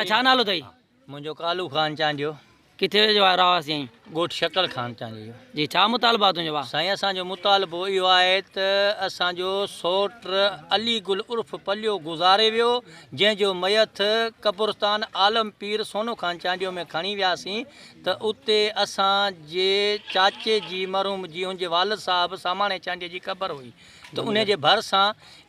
दादा छा नालो अथई? मुंहिंजो कालू ख़ान चांडियो, किथे जो रहवासी आहीं? ॻोठ शकल ख़ान चांडियो। जी छा मुतालबा तुंहिंजो भाउ? साईं असांजो मुतालबो इहो आहे त असांजो सौट अली गुल उर्फ़ पलियो गुज़ारे वियो, जंहिंजो मयत कब्रस्तान आलम पीर सोनो ख़ान चांडियो में खणी वियासीं। त उते असांजे चाचे जी मरहूम जी हुनजे वालिद साहब सामाणे चांडीअ जी क़बर हुई, त उन जे भरिसां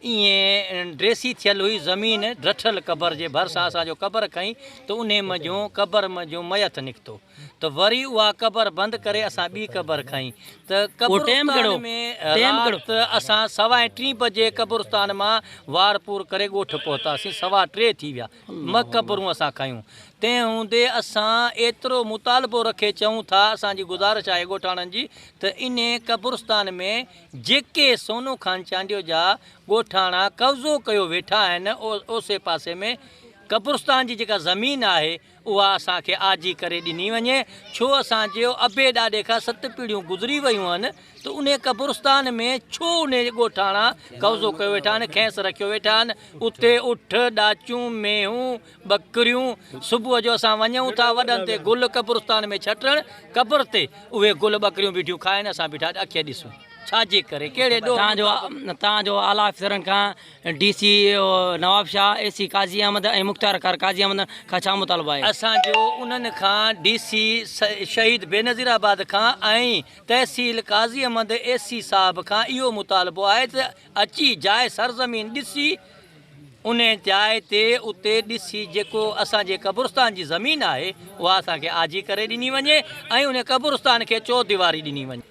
ईअं ड्रेसी थियल हुई, ज़मीन ॾठल क़बर जे भरिसां असांजो क़बर खईं, त उन मजो क़बर मजो मयत निकितो। त वरी उहा क़बर बंदि करे असां ॿी क़बर खईं। त क़ब्रस्तान में राति असां 2:15 बजे क़ब्रस्तान मां वारपूर करे ॻोठ पहुतासीं, 2:15 थी विया। क़बरूं असां खयूं। तंहिं हूंदे असां एतिरो मुतालबो रखे चऊं था, असांजी गुज़ारिश आहे ॻोठाणनि जी, त इन क़ब्रस्तान में जेके सोनो ख़ान चांडियो जा ॻोठाणा कब्ज़ो कयो वेठा आहिनि, ओसे पासे में क़ब्रस्तान जी जेका ज़मीन आहे उहा असांखे आजी करे ॾिनी वञे। छो असांजो अबे ॾाॾे खां 7 पीढ़ियूं गुज़री वियूं आहिनि, त उन क़ब्रस्तान में छो उन ॻोठाणा कब्ज़ो कयो वेठा आहिनि, खैस रखियो वेठा आहिनि। उते उठ ॾाचियूं मेहूं ॿकरियूं, सुबुह जो असां वञूं था वॾनि ते गुल क़ब्रस्तान में छटणु, क़बर ते उहे गुल ॿकरियूं बीठियूं खाइनि, असां बीठा अखि ॾिसूं। छाजे करे कहिड़े तव्हांजो आला अफ़सरनि खां DC नवाब शाह AC काज़ी अहमद ऐं मुख़्तार कार काज़ी अहमद खां छा मुतालबो आहे? असांजो उन्हनि खां DC शहीद बेनज़ीराबाद खां ऐं तहसील काज़ी अहमद AC साहब खां इहो मुतालबो आहे त अची जाइ सरज़मीन ॾिसी उन जाइ ते उते ॾिसी जेको असांजे क़ब्रस्तान जी ज़मीन आहे उहा असांखे आजी करे ॾिनी वञे ऐं उन क़ब्रस्तान खे चौदीवारी ॾिनी वञे।